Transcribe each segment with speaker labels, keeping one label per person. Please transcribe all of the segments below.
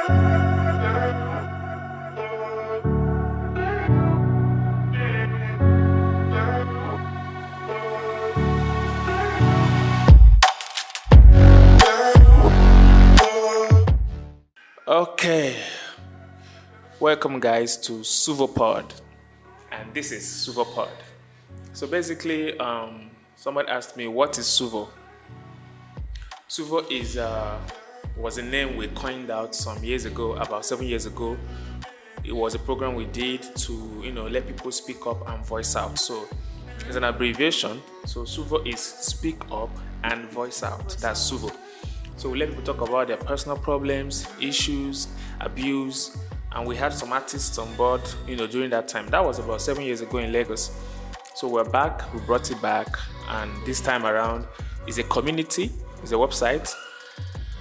Speaker 1: Okay, welcome guys to SUVO Pod, and this is SUVO Pod. So basically, someone asked me what is SUVO. SUVO was a name we coined out some years ago, about 7 years ago. It was a program we did to let people speak up and voice out. So it's an abbreviation. So SUVO is speak up and voice out. That's SUVO. So we let people talk about their personal problems, issues, abuse, and we had some artists on board, during that time. That was about 7 years ago in Lagos. So we're back, we brought it back, and this time around is a community, is a website,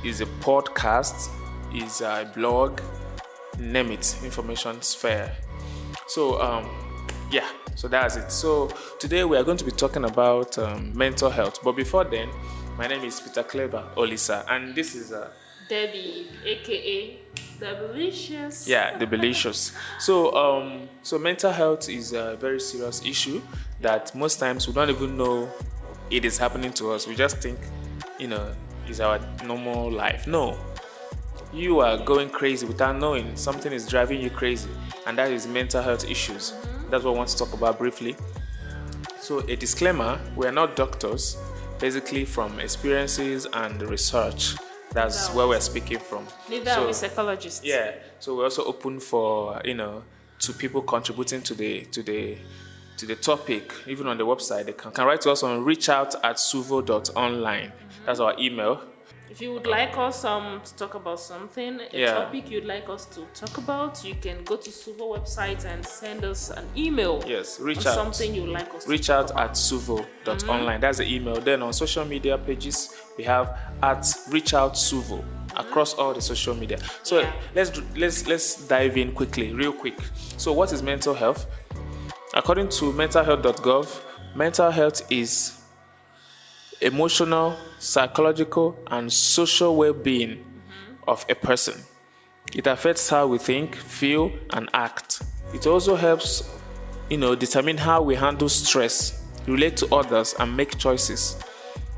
Speaker 1: is a podcast, is a blog, name it, information sphere. So so that's it. So today we are going to be talking about mental health. But before then, my name is Peter Clever Olisa, and this is
Speaker 2: Debbie, aka the Delicious.
Speaker 1: Yeah, the Delicious. So mental health is a very serious issue that most times we don't even know it is happening to us. We just think, is our normal life. No, you are going crazy without knowing something is driving you crazy, and that is mental health issues. That's what I want to talk about briefly. So a disclaimer: we are not doctors. Basically, from experiences and research, that's where we're speaking from.
Speaker 2: Neither are we psychologists.
Speaker 1: Yeah, so we're also open for to people contributing to the topic. Even on the website, they can write to us on reachout@suvo.online. That's our email.
Speaker 2: If you would like us to talk about something, a topic you'd like us to talk about, you can go to SUVO website and send us an email.
Speaker 1: Yes,
Speaker 2: reach out. Something you'd like us
Speaker 1: reach
Speaker 2: to
Speaker 1: out at suvo.online. That's the email. Then on social media pages, we have at reachoutsuvo across all the social media. So let's dive in real quick. So what is mental health? According to mentalhealth.gov, mental health is emotional, psychological, and social well-being of a person. It affects how we think, feel, and act. It also helps, determine how we handle stress, relate to others, and make choices.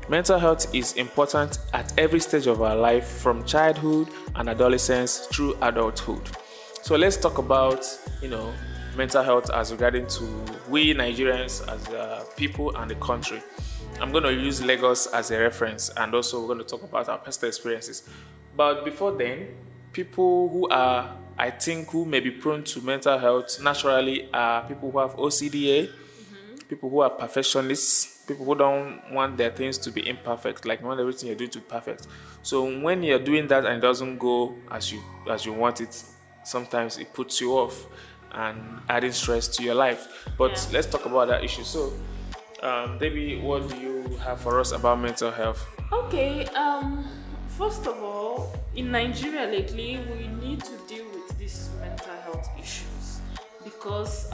Speaker 1: Mental health is important at every stage of our life, from childhood and adolescence through adulthood. So let's talk about, mental health as regarding to we Nigerians as people and the country. I'm going to use Lagos as a reference, and also we're going to talk about our personal experiences. But before then, people who may be prone to mental health naturally are people who have OCDA, people who are perfectionists, people who don't want their things to be imperfect, like want everything you're doing to be perfect. So when you're doing that and it doesn't go as you want it, sometimes it puts you off and adding stress to your life. But let's talk about that issue. So Debbie, what do you have for us about mental health?
Speaker 2: Okay, first of all, in Nigeria lately, we need to deal with these mental health issues because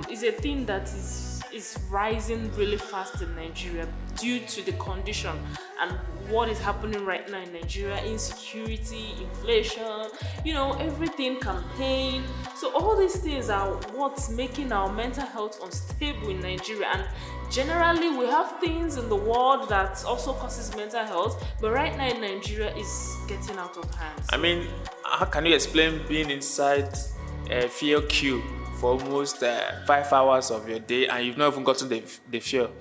Speaker 2: it's a thing that is rising really fast in Nigeria due to the condition and what is happening right now in Nigeria: insecurity, inflation, everything, campaign. So all these things are what's making our mental health unstable in Nigeria. And generally, we have things in the world that also causes mental health, but right now in Nigeria is getting out of hand.
Speaker 1: I mean, how can you explain being inside a fuel queue for almost 5 hours of your day and you've not even gotten the fuel?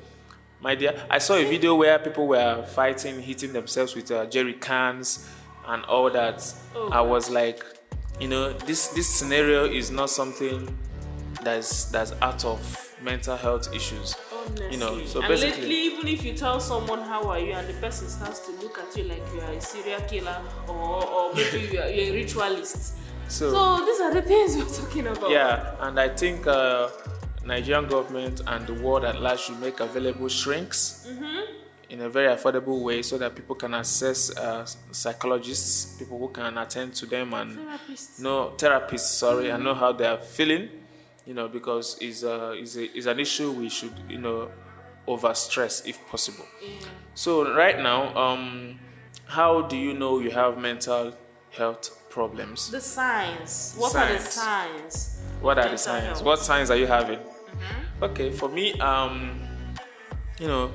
Speaker 1: My dear, I saw a video where people were fighting, hitting themselves with jerry cans and all that. I was like, this scenario is not something that's out of mental health issues.
Speaker 2: Honestly.
Speaker 1: So
Speaker 2: and
Speaker 1: basically,
Speaker 2: lately, even if you tell someone how are you and the person starts to look at you like you are a serial killer or maybe you're a ritualist. So these are the things we're talking about.
Speaker 1: Yeah, and I think Nigerian government and the world at large should make available shrinks in a very affordable way so that people can access psychologists, people who can attend to them and therapists, and know how they are feeling, because it's an issue we should, overstress if possible. So right now, how do you know you have mental health problems.
Speaker 2: The signs. What are the
Speaker 1: Signs.
Speaker 2: signs?
Speaker 1: What
Speaker 2: of
Speaker 1: are the
Speaker 2: mental
Speaker 1: signs?
Speaker 2: health?
Speaker 1: What signs are you having? Okay, for me, you know,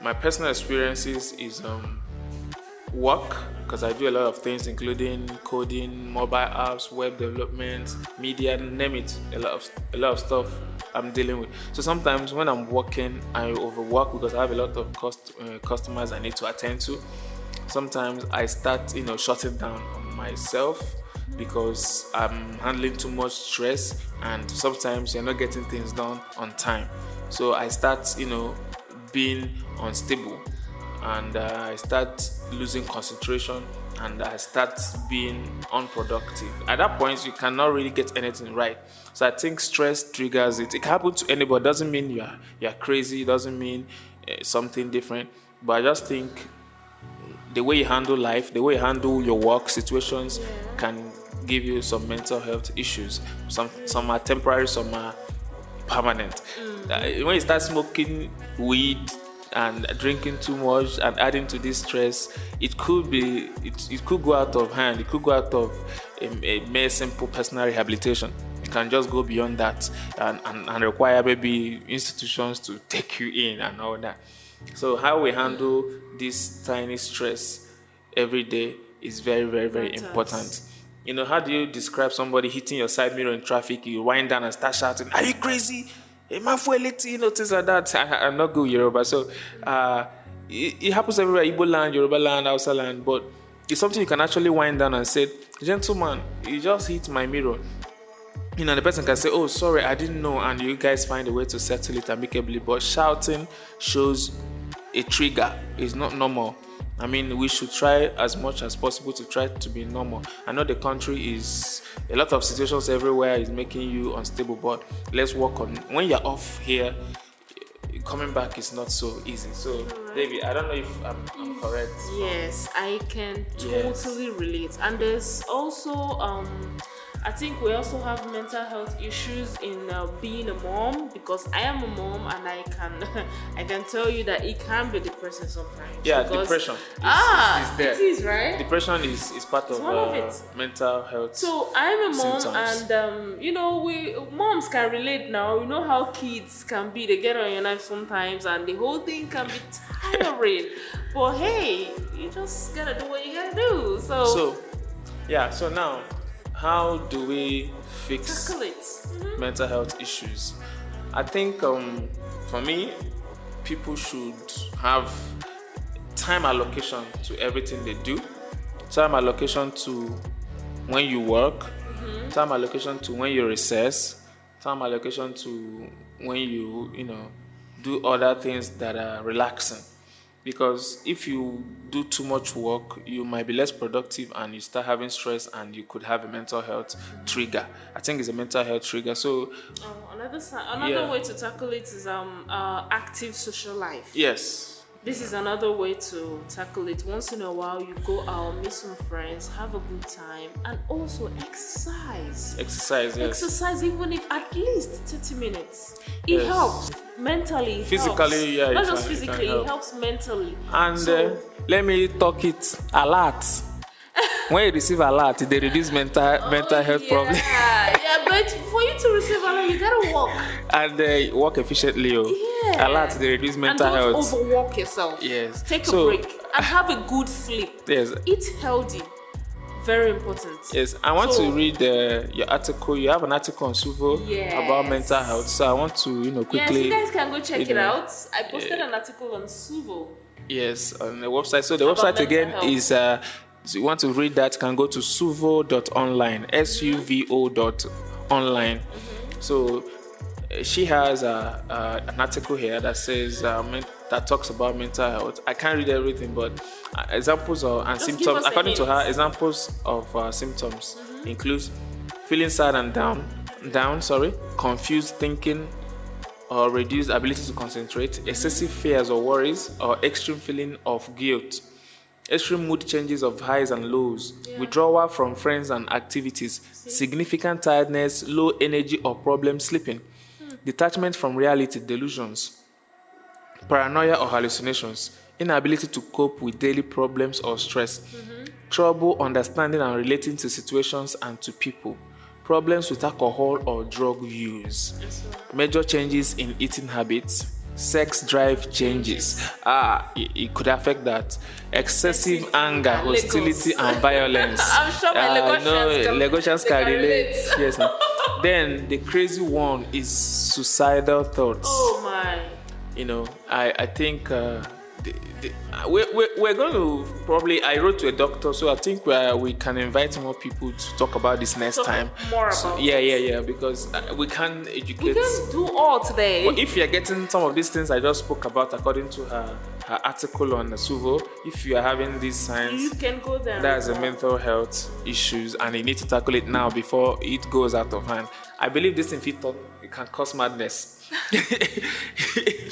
Speaker 1: my personal experiences is work, because I do a lot of things, including coding, mobile apps, web development, media, name it. A lot of stuff I'm dealing with. So sometimes when I'm working, I overwork because I have a lot of customers I need to attend to. Sometimes I start, shutting down on myself because I'm handling too much stress, and sometimes you're not getting things done on time. So I start, being unstable, and I start losing concentration, and I start being unproductive. At that point, you cannot really get anything right. So I think stress triggers it. It can happen to anybody. Doesn't mean you're crazy. Doesn't mean something different. But I just think the way you handle life, the way you handle your work situations, can give you some mental health issues. Some are temporary, some are permanent. When you start smoking weed and drinking too much and adding to this stress, it could go out of hand. It could go out of a mere simple personal rehabilitation. It can just go beyond that, and require maybe institutions to take you in and all that. So how we handle this tiny stress every day is very, very, very important. How do you describe somebody hitting your side mirror in traffic? You wind down and start shouting, "Are you crazy? Things like that." I'm not good with Yoruba, so it happens everywhere. Igbo land, Yoruba land, Hausa land, but it's something you can actually wind down and say, "Gentleman, you just hit my mirror." The person can say, "Oh, sorry, I didn't know," and you guys find a way to settle it amicably. But shouting shows a trigger. It's not normal. I mean, we should try as much as possible to try to be normal. I know the country is a lot of situations everywhere is making you unstable, but let's work on when you're off here. Coming back is not so easy. So, David, I don't know if I'm correct.
Speaker 2: Yes, I can totally relate. And there's also I think we also have mental health issues in being a mom, because I am a mom, and I can tell you that it can be depressing sometimes.
Speaker 1: Yeah,
Speaker 2: because,
Speaker 1: depression is there.
Speaker 2: It is, right?
Speaker 1: Depression is part of
Speaker 2: one of it.
Speaker 1: mental health.
Speaker 2: So I'm a mom,
Speaker 1: symptoms.
Speaker 2: and we moms can relate now. You know how kids can be; they get on your nerves sometimes, and the whole thing can be tiring. But hey, you just gotta do what you gotta do.
Speaker 1: So now, how do we fix
Speaker 2: tackle it.
Speaker 1: mental health issues? I think for me, people should have time allocation to everything they do. Time allocation to when you work. Time allocation to when you recess. Time allocation to when you do other things that are relaxing. Because if you do too much work, you might be less productive, and you start having stress, and you could have a mental health trigger. I think it's a mental health trigger. So
Speaker 2: another way to tackle it is active social life.
Speaker 1: Yes.
Speaker 2: This is another way to tackle it. Once in a while, you go out, meet some friends, have a good time, and also exercise.
Speaker 1: Exercise, yes.
Speaker 2: Exercise, even if at least 30 minutes. It helps mentally.
Speaker 1: Physically,
Speaker 2: helps.
Speaker 1: yeah.
Speaker 2: Not just physically, it helps mentally.
Speaker 1: And let me talk it alert. When you receive alert, they reduce mental health problems.
Speaker 2: Yeah, but for you to receive alert, you gotta walk.
Speaker 1: And work efficiently.
Speaker 2: Yeah.
Speaker 1: Alert, they reduce mental
Speaker 2: and don't
Speaker 1: health.
Speaker 2: overwork yourself.
Speaker 1: Yes.
Speaker 2: Take a break and have a good sleep.
Speaker 1: Yes.
Speaker 2: Eat healthy. Very important.
Speaker 1: Yes, I want to read your article. You have an article on SUVO about mental health. So I want to, quickly.
Speaker 2: Yes, you guys can go check it out. I posted an article on SUVO.
Speaker 1: Yes, on the website. So the website again is, so you want to read that, can go to suvo.online, suvo.online. So she has an article here that says that talks about mental health. I can't read everything, but examples and symptoms. According to her, examples of symptoms includes feeling sad and down, confused thinking, or reduced ability to concentrate, excessive fears or worries, or extreme feeling of guilt, extreme mood changes of highs and lows, withdrawal from friends and activities, significant tiredness, low energy or problem sleeping, detachment from reality, delusions, paranoia or hallucinations, inability to cope with daily problems or stress, trouble understanding and relating to situations and to people, problems with alcohol or drug use, major changes in eating habits, sex drive changes. It could affect that. Excessive anger, hostility, and violence.
Speaker 2: I'm sure my
Speaker 1: Lagosians can relate. Yes. Then the crazy one is suicidal thoughts.
Speaker 2: Oh my.
Speaker 1: I think we're going to probably. I wrote to a doctor, so I think we can invite more people to talk about this next time.
Speaker 2: More about
Speaker 1: yeah, because we can't educate.
Speaker 2: We can't do all today.
Speaker 1: But if you're getting some of these things I just spoke about, according to her article on the SUVO, if you are having these signs,
Speaker 2: you can go there.
Speaker 1: That's a mental health issues, and you need to tackle it now before it goes out of hand. I believe this infection it can cause madness.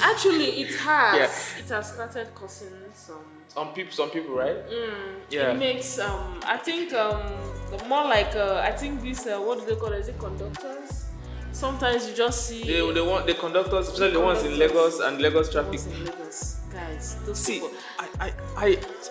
Speaker 2: Actually, it has.
Speaker 1: Yeah.
Speaker 2: It has started causing
Speaker 1: some people, right? Yeah.
Speaker 2: It makes I think more like I think this what do they call it? Is it conductors? Sometimes you just see
Speaker 1: they want the conductors, especially the ones in Lagos and Lagos traffic.
Speaker 2: In Lagos, guys, those people.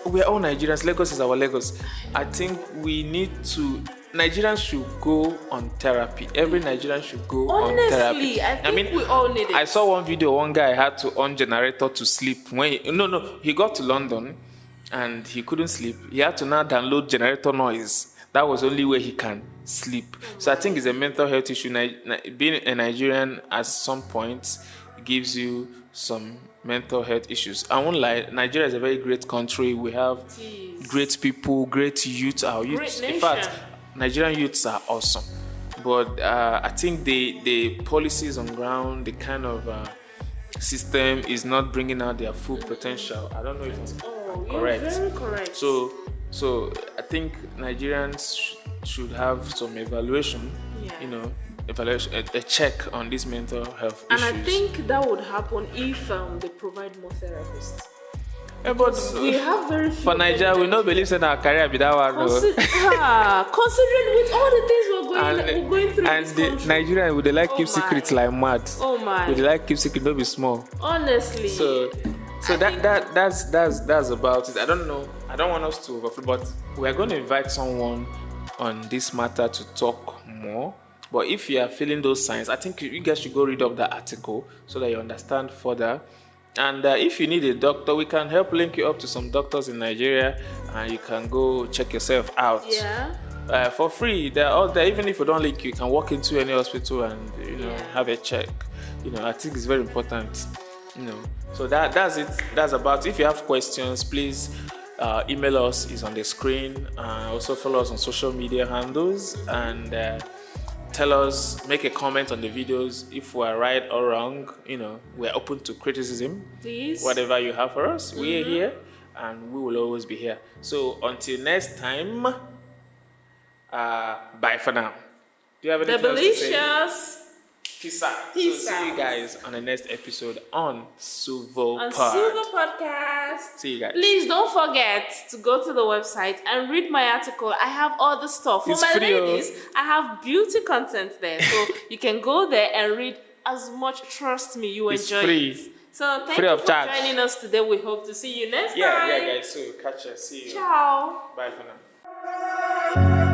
Speaker 1: We're all Nigerians. Lagos is our Lagos. I think we need to. Nigerians should go on therapy. Every Nigerian should go on therapy.
Speaker 2: Honestly, I think we all need it.
Speaker 1: I saw one video. One guy had to on generator to sleep. He got to London and he couldn't sleep. He had to now download generator noise. That was the only way he can sleep. So I think it's a mental health issue. Being a Nigerian at some point gives you some mental health issues. I won't lie, Nigeria is a very great country. We have great people, great youth. Our youth, in fact, Nigerian youths are awesome. But I think the policies on ground, the kind of system is not bringing out their full potential. I don't know if it's correct.
Speaker 2: You're very correct.
Speaker 1: So I think Nigerians should have some evaluation.
Speaker 2: Yeah.
Speaker 1: A check on these mental health
Speaker 2: and
Speaker 1: issues.
Speaker 2: I think that would happen if they provide more therapists.
Speaker 1: Yeah, but
Speaker 2: we have very few.
Speaker 1: For Nigeria, we don't believe in our career be that one.
Speaker 2: Considering with all the things we're going through
Speaker 1: and
Speaker 2: in this
Speaker 1: the Nigerian would they like keep secrets like mad.
Speaker 2: Oh my!
Speaker 1: Would they like keep secret? Don't be small.
Speaker 2: Honestly.
Speaker 1: So that's about it. I don't know. I don't want us to overflow, but we are going to invite someone on this matter to talk more. But if you are feeling those signs, I think you guys should go read up that article so that you understand further. And if you need a doctor, we can help link you up to some doctors in Nigeria, and you can go check yourself out.
Speaker 2: Yeah.
Speaker 1: For free. They're all there. Even if we don't link you, you can walk into any hospital and have a check. I think it's very important. So that's it. That's about it. If you have questions, please email us. It's on the screen. Also follow us on social media handles and. Tell us, make a comment on the videos if we're right or wrong. We're open to criticism.
Speaker 2: Please.
Speaker 1: Whatever you have for us, we're here and we will always be here. So until next time, bye for now. Do you have anything else to say?
Speaker 2: Delicious.
Speaker 1: Peace out. So see you guys on the next episode on SUVO
Speaker 2: Podcast.
Speaker 1: See you guys.
Speaker 2: Please don't forget to go to the website and read my article. I have all the stuff. For my ladies, I have beauty content there. So you can go there and read as much. Trust me, you enjoy it. So thank you for joining us today. We hope to see you next time.
Speaker 1: Yeah, guys. So catch us. See you.
Speaker 2: Ciao.
Speaker 1: Bye for now.